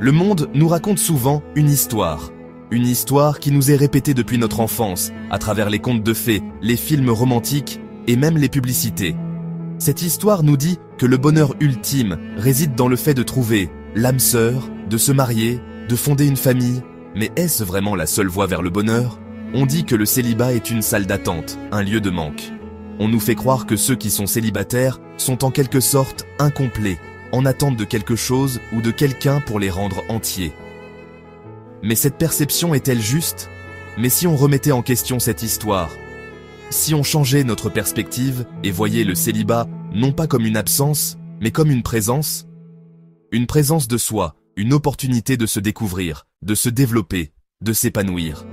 Le monde nous raconte souvent une histoire qui nous est répétée depuis notre enfance, à travers les contes de fées, les films romantiques et même les publicités. Cette histoire nous dit que le bonheur ultime réside dans le fait de trouver l'âme sœur, de se marier, de fonder une famille. Mais est-ce vraiment la seule voie vers le bonheur? On dit que le célibat est une salle d'attente, un lieu de manque. On nous fait croire que ceux qui sont célibataires sont en quelque sorte incomplets, en attente de quelque chose ou de quelqu'un pour les rendre entiers. Mais cette perception est-elle juste? Mais si on remettait en question cette histoire, si on changeait notre perspective et voyait le célibat non pas comme une absence, mais comme une présence de soi, une opportunité de se découvrir, de se développer, de s'épanouir.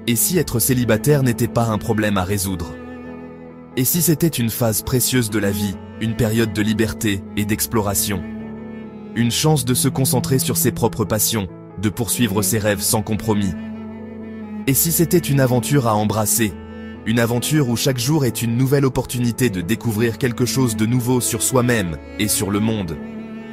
Et si être célibataire n'était pas un problème à résoudre? Et si c'était une phase précieuse de la vie, une période de liberté et d'exploration? Une chance de se concentrer sur ses propres passions, de poursuivre ses rêves sans compromis? Et si c'était une aventure à embrasser? Une aventure où chaque jour est une nouvelle opportunité de découvrir quelque chose de nouveau sur soi-même et sur le monde?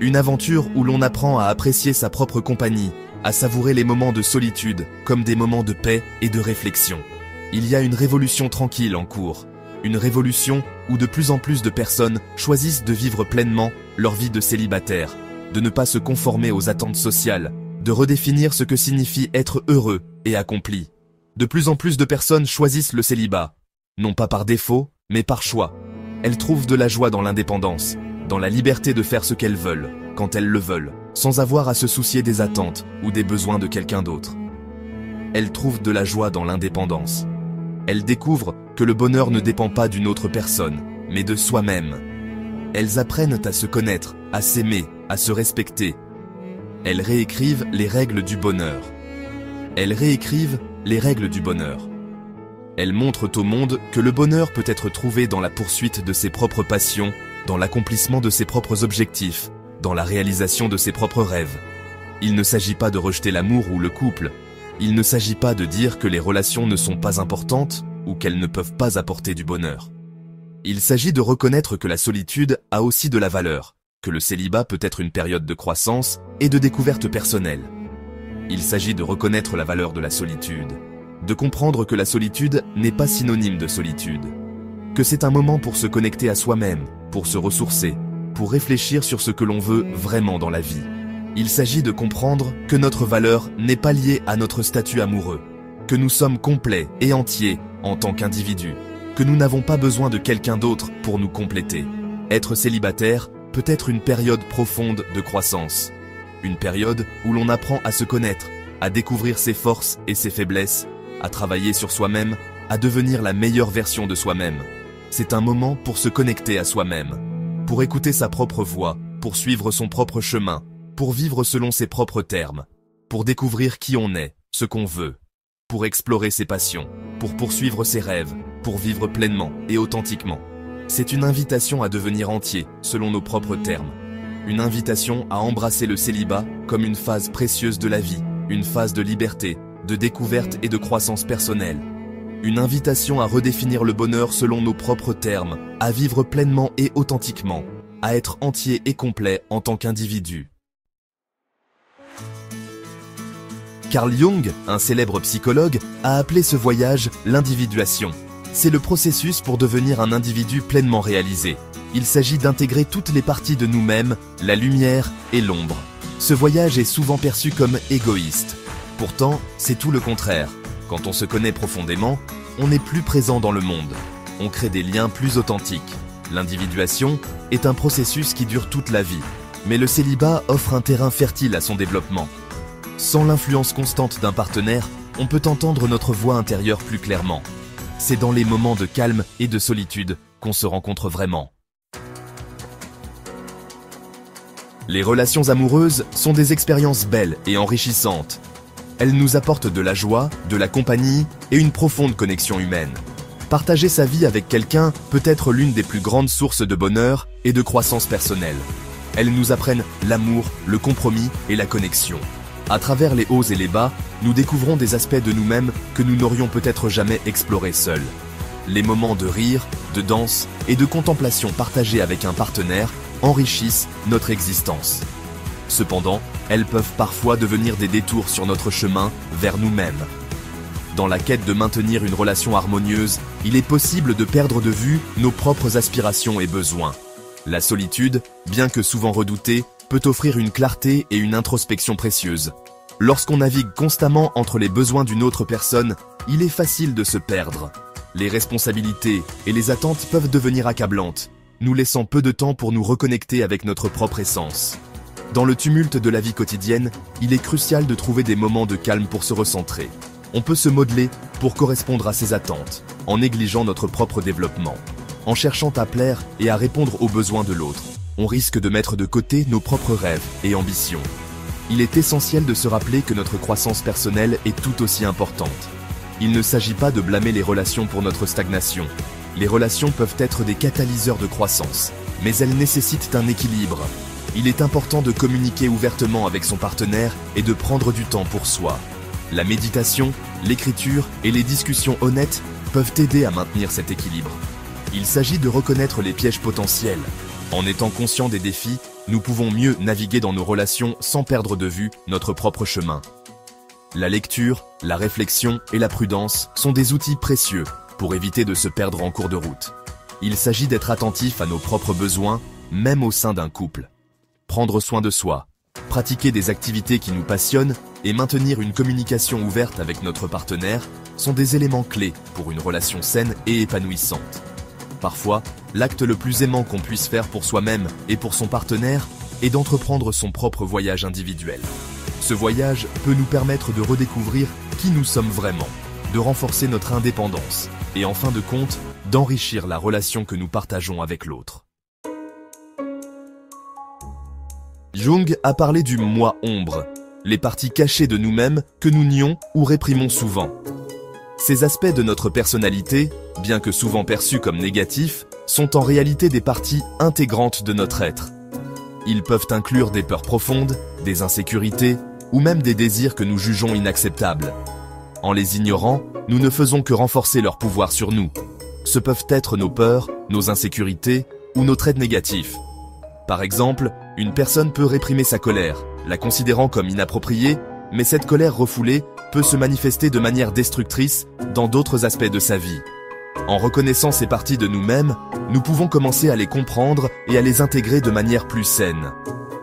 Une aventure où l'on apprend à apprécier sa propre compagnie, à savourer les moments de solitude comme des moments de paix et de réflexion. Il y a une révolution tranquille en cours. Une révolution où de plus en plus de personnes choisissent de vivre pleinement leur vie de célibataire, de ne pas se conformer aux attentes sociales, de redéfinir ce que signifie être heureux et accompli. De plus en plus de personnes choisissent le célibat, non pas par défaut, mais par choix. Elles trouvent de la joie dans l'indépendance, dans la liberté de faire ce qu'elles veulent, quand elles le veulent, sans avoir à se soucier des attentes ou des besoins de quelqu'un d'autre. Elles trouvent de la joie dans l'indépendance. Elles découvrent que le bonheur ne dépend pas d'une autre personne, mais de soi-même. Elles apprennent à se connaître, à s'aimer, à se respecter. Elles réécrivent les règles du bonheur. Elles réécrivent les règles du bonheur. Elles montrent au monde que le bonheur peut être trouvé dans la poursuite de ses propres passions, dans l'accomplissement de ses propres objectifs, dans la réalisation de ses propres rêves. Il ne s'agit pas de rejeter l'amour ou le couple. Il ne s'agit pas de dire que les relations ne sont pas importantes ou qu'elles ne peuvent pas apporter du bonheur. Il s'agit de reconnaître que la solitude a aussi de la valeur, que le célibat peut être une période de croissance et de découverte personnelle. Il s'agit de reconnaître la valeur de la solitude, de comprendre que la solitude n'est pas synonyme de solitude, que c'est un moment pour se connecter à soi-même, pour se ressourcer, pour réfléchir sur ce que l'on veut vraiment dans la vie. Il s'agit de comprendre que notre valeur n'est pas liée à notre statut amoureux, que nous sommes complets et entiers en tant qu'individus, que nous n'avons pas besoin de quelqu'un d'autre pour nous compléter. Être célibataire peut être une période profonde de croissance, une période où l'on apprend à se connaître, à découvrir ses forces et ses faiblesses, à travailler sur soi-même, à devenir la meilleure version de soi-même. C'est un moment pour se connecter à soi-même, pour écouter sa propre voix, pour suivre son propre chemin, pour vivre selon ses propres termes, pour découvrir qui on est, ce qu'on veut, pour explorer ses passions, pour poursuivre ses rêves, pour vivre pleinement et authentiquement. C'est une invitation à devenir entier, selon nos propres termes. Une invitation à embrasser le célibat comme une phase précieuse de la vie, une phase de liberté, de découverte et de croissance personnelle. Une invitation à redéfinir le bonheur selon nos propres termes, à vivre pleinement et authentiquement, à être entier et complet en tant qu'individu. Carl Jung, un célèbre psychologue, a appelé ce voyage l'individuation. C'est le processus pour devenir un individu pleinement réalisé. Il s'agit d'intégrer toutes les parties de nous-mêmes, la lumière et l'ombre. Ce voyage est souvent perçu comme égoïste. Pourtant, c'est tout le contraire. Quand on se connaît profondément, on est plus présent dans le monde. On crée des liens plus authentiques. L'individuation est un processus qui dure toute la vie. Mais le célibat offre un terrain fertile à son développement. Sans l'influence constante d'un partenaire, on peut entendre notre voix intérieure plus clairement. C'est dans les moments de calme et de solitude qu'on se rencontre vraiment. Les relations amoureuses sont des expériences belles et enrichissantes. Elles nous apportent de la joie, de la compagnie et une profonde connexion humaine. Partager sa vie avec quelqu'un peut être l'une des plus grandes sources de bonheur et de croissance personnelle. Elles nous apprennent l'amour, le compromis et la connexion. À travers les hauts et les bas, nous découvrons des aspects de nous-mêmes que nous n'aurions peut-être jamais explorés seuls. Les moments de rire, de danse et de contemplation partagés avec un partenaire enrichissent notre existence. Cependant, elles peuvent parfois devenir des détours sur notre chemin vers nous-mêmes. Dans la quête de maintenir une relation harmonieuse, il est possible de perdre de vue nos propres aspirations et besoins. La solitude, bien que souvent redoutée, peut offrir une clarté et une introspection précieuses. Lorsqu'on navigue constamment entre les besoins d'une autre personne, il est facile de se perdre. Les responsabilités et les attentes peuvent devenir accablantes, nous laissant peu de temps pour nous reconnecter avec notre propre essence. Dans le tumulte de la vie quotidienne, il est crucial de trouver des moments de calme pour se recentrer. On peut se modeler pour correspondre à ses attentes, en négligeant notre propre développement. En cherchant à plaire et à répondre aux besoins de l'autre, on risque de mettre de côté nos propres rêves et ambitions. Il est essentiel de se rappeler que notre croissance personnelle est tout aussi importante. Il ne s'agit pas de blâmer les relations pour notre stagnation. Les relations peuvent être des catalyseurs de croissance, mais elles nécessitent un équilibre. Il est important de communiquer ouvertement avec son partenaire et de prendre du temps pour soi. La méditation, l'écriture et les discussions honnêtes peuvent aider à maintenir cet équilibre. Il s'agit de reconnaître les pièges potentiels. En étant conscient des défis, nous pouvons mieux naviguer dans nos relations sans perdre de vue notre propre chemin. La lecture, la réflexion et la prudence sont des outils précieux pour éviter de se perdre en cours de route. Il s'agit d'être attentif à nos propres besoins, même au sein d'un couple. Prendre soin de soi, pratiquer des activités qui nous passionnent et maintenir une communication ouverte avec notre partenaire sont des éléments clés pour une relation saine et épanouissante. Parfois, l'acte le plus aimant qu'on puisse faire pour soi-même et pour son partenaire est d'entreprendre son propre voyage individuel. Ce voyage peut nous permettre de redécouvrir qui nous sommes vraiment, de renforcer notre indépendance et en fin de compte, d'enrichir la relation que nous partageons avec l'autre. Jung a parlé du moi ombre, les parties cachées de nous-mêmes que nous nions ou réprimons souvent. Ces aspects de notre personnalité, bien que souvent perçus comme négatifs, sont en réalité des parties intégrantes de notre être. Ils peuvent inclure des peurs profondes, des insécurités, ou même des désirs que nous jugeons inacceptables. En les ignorant, nous ne faisons que renforcer leur pouvoir sur nous. Ce peuvent être nos peurs, nos insécurités ou nos traits négatifs. Par exemple, une personne peut réprimer sa colère, la considérant comme inappropriée, mais cette colère refoulée peut se manifester de manière destructrice dans d'autres aspects de sa vie. En reconnaissant ces parties de nous-mêmes, nous pouvons commencer à les comprendre et à les intégrer de manière plus saine.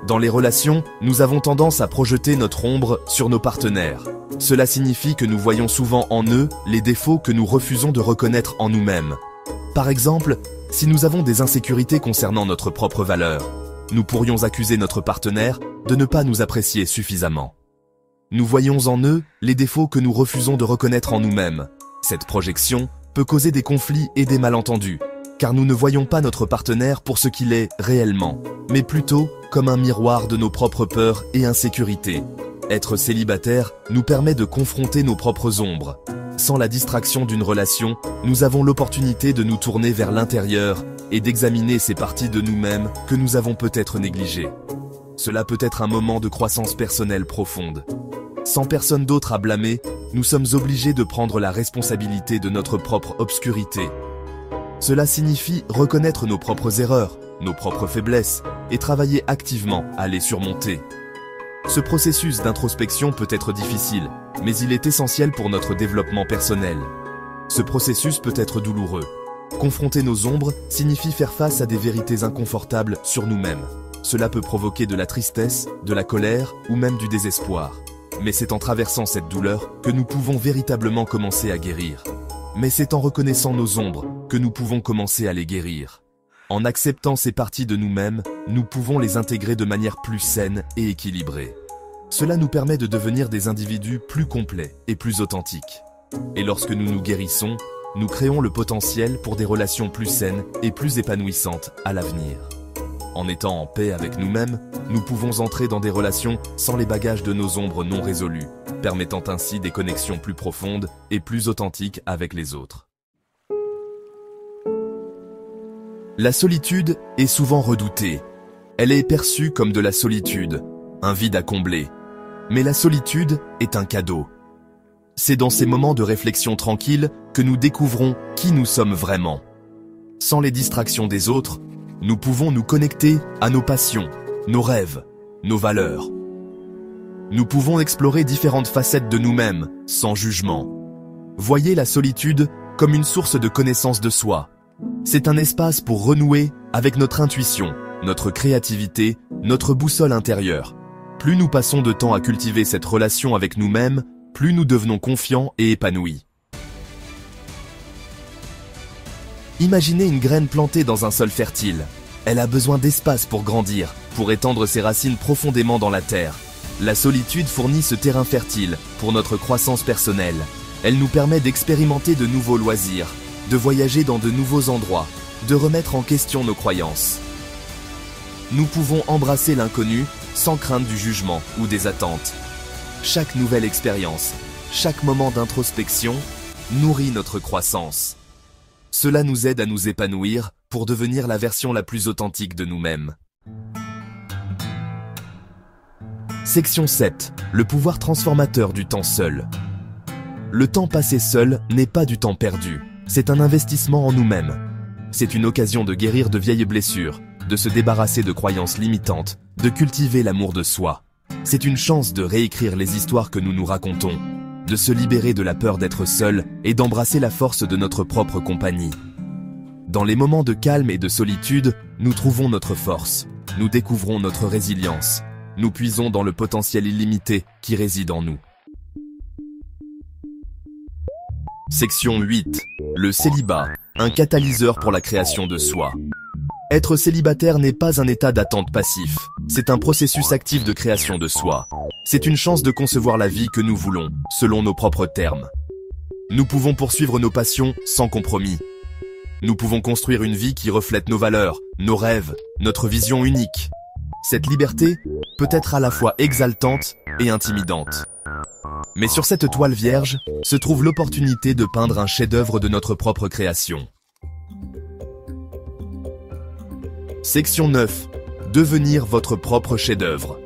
Dans les relations, nous avons tendance à projeter notre ombre sur nos partenaires. Cela signifie que nous voyons souvent en eux les défauts que nous refusons de reconnaître en nous-mêmes. Par exemple, si nous avons des insécurités concernant notre propre valeur, nous pourrions accuser notre partenaire de ne pas nous apprécier suffisamment. Nous voyons en eux les défauts que nous refusons de reconnaître en nous-mêmes. Cette projection peut causer des conflits et des malentendus, car nous ne voyons pas notre partenaire pour ce qu'il est réellement, mais plutôt comme un miroir de nos propres peurs et insécurités. Être célibataire nous permet de confronter nos propres ombres. Sans la distraction d'une relation, nous avons l'opportunité de nous tourner vers l'intérieur et d'examiner ces parties de nous-mêmes que nous avons peut-être négligées. Cela peut être un moment de croissance personnelle profonde. Sans personne d'autre à blâmer, nous sommes obligés de prendre la responsabilité de notre propre obscurité. Cela signifie reconnaître nos propres erreurs, nos propres faiblesses et travailler activement à les surmonter. Ce processus d'introspection peut être difficile, mais il est essentiel pour notre développement personnel. Ce processus peut être douloureux. Confronter nos ombres signifie faire face à des vérités inconfortables sur nous-mêmes. Cela peut provoquer de la tristesse, de la colère ou même du désespoir. Mais c'est en traversant cette douleur que nous pouvons véritablement commencer à guérir. Mais c'est en reconnaissant nos ombres que nous pouvons commencer à les guérir. En acceptant ces parties de nous-mêmes, nous pouvons les intégrer de manière plus saine et équilibrée. Cela nous permet de devenir des individus plus complets et plus authentiques. Et lorsque nous nous guérissons, nous créons le potentiel pour des relations plus saines et plus épanouissantes à l'avenir. En étant en paix avec nous-mêmes, nous pouvons entrer dans des relations sans les bagages de nos ombres non résolues, permettant ainsi des connexions plus profondes et plus authentiques avec les autres. La solitude est souvent redoutée. Elle est perçue comme de la solitude, un vide à combler. Mais la solitude est un cadeau. C'est dans ces moments de réflexion tranquille que nous découvrons qui nous sommes vraiment. Sans les distractions des autres, nous pouvons nous connecter à nos passions, nos rêves nos valeurs. Nous pouvons explorer différentes facettes de nous-mêmes, sans jugement. Voyez la solitude comme une source de connaissance de soi. C'est un espace pour renouer avec notre intuition, notre créativité, notre boussole intérieure. Plus nous passons de temps à cultiver cette relation avec nous-mêmes, plus nous devenons confiants et épanouis. Imaginez une graine plantée dans un sol fertile. Elle a besoin d'espace pour grandir, pour étendre ses racines profondément dans la terre. La solitude fournit ce terrain fertile pour notre croissance personnelle. Elle nous permet d'expérimenter de nouveaux loisirs, de voyager dans de nouveaux endroits, de remettre en question nos croyances. Nous pouvons embrasser l'inconnu sans crainte du jugement ou des attentes. Chaque nouvelle expérience, chaque moment d'introspection nourrit notre croissance. Cela nous aide à nous épanouir pour devenir la version la plus authentique de nous-mêmes. Section 7. Le pouvoir transformateur du temps seul. Le temps passé seul n'est pas du temps perdu. C'est un investissement en nous-mêmes. C'est une occasion de guérir de vieilles blessures, de se débarrasser de croyances limitantes, de cultiver l'amour de soi. C'est une chance de réécrire les histoires que nous nous racontons, de se libérer de la peur d'être seul et d'embrasser la force de notre propre compagnie. Dans les moments de calme et de solitude, nous trouvons notre force, nous découvrons notre résilience, nous puisons dans le potentiel illimité qui réside en nous. Section 8. Le célibat, un catalyseur pour la création de soi. Être célibataire n'est pas un état d'attente passif, c'est un processus actif de création de soi. C'est une chance de concevoir la vie que nous voulons, selon nos propres termes. Nous pouvons poursuivre nos passions sans compromis. Nous pouvons construire une vie qui reflète nos valeurs, nos rêves, notre vision unique. Cette liberté peut être à la fois exaltante et intimidante. Mais sur cette toile vierge se trouve l'opportunité de peindre un chef-d'œuvre de notre propre création. Section 9. Devenir votre propre chef-d'œuvre.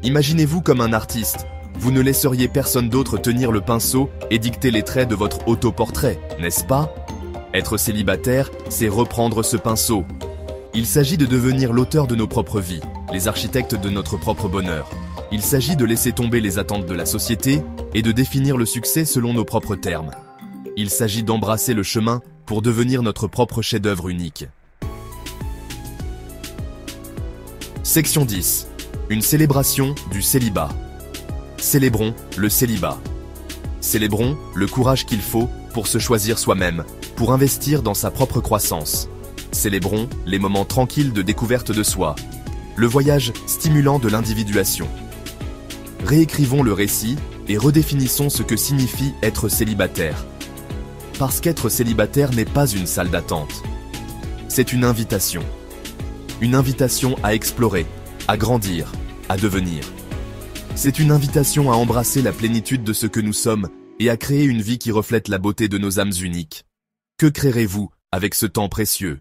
Imaginez-vous comme un artiste. Vous ne laisseriez personne d'autre tenir le pinceau et dicter les traits de votre autoportrait, n'est-ce pas? Être célibataire, c'est reprendre ce pinceau. Il s'agit de devenir l'auteur de nos propres vies, les architectes de notre propre bonheur. Il s'agit de laisser tomber les attentes de la société et de définir le succès selon nos propres termes. Il s'agit d'embrasser le chemin pour devenir notre propre chef-d'œuvre unique. Section 10. Une célébration du célibat. Célébrons le célibat. Célébrons le courage qu'il faut pour se choisir soi-même, pour investir dans sa propre croissance. Célébrons les moments tranquilles de découverte de soi, le voyage stimulant de l'individuation. Réécrivons le récit et redéfinissons ce que signifie être célibataire. Parce qu'être célibataire n'est pas une salle d'attente. C'est une invitation. Une invitation à explorer, à grandir, à devenir. C'est une invitation à embrasser la plénitude de ce que nous sommes et à créer une vie qui reflète la beauté de nos âmes uniques. Que créerez-vous avec ce temps précieux ?